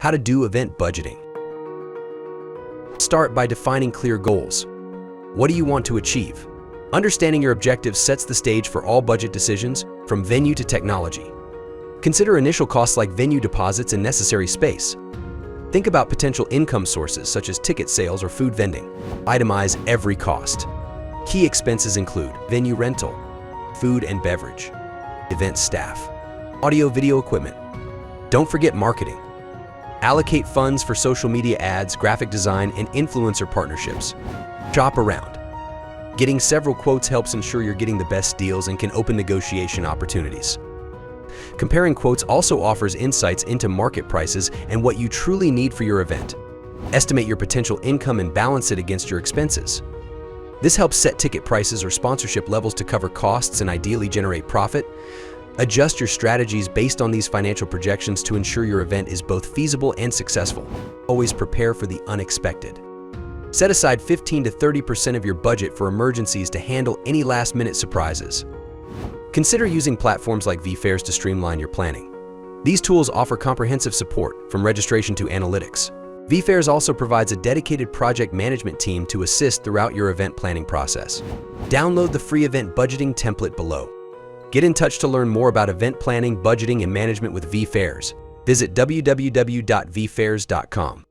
How to do event budgeting. Start by defining clear goals. What do you want to achieve? Understanding your objectives sets the stage for all budget decisions, from venue to technology. Consider initial costs like venue deposits and necessary space. Think about potential income sources such as ticket sales or food vending. Itemize every cost. Key expenses include venue rental, food and beverage, event staff, audio-video equipment. Don't forget marketing. Allocate funds for social media ads, graphic design, and influencer partnerships. Shop around. Getting several quotes helps ensure you're getting the best deals and can open negotiation opportunities. Comparing quotes also offers insights into market prices and what you truly need for your event. Estimate your potential income and balance it against your expenses. This helps set ticket prices or sponsorship levels to cover costs and ideally generate profit. Adjust your strategies based on these financial projections to ensure your event is both feasible and successful. Always prepare for the unexpected. Set aside 15 to 30% of your budget for emergencies to handle any last-minute surprises. Consider using platforms like vFairs to streamline your planning. These tools offer comprehensive support, from registration to analytics. vFairs also provides a dedicated project management team to assist throughout your event planning process. Download the free event budgeting template below. Get in touch to learn more about event planning, budgeting, and management with vFairs. Visit www.vfairs.com.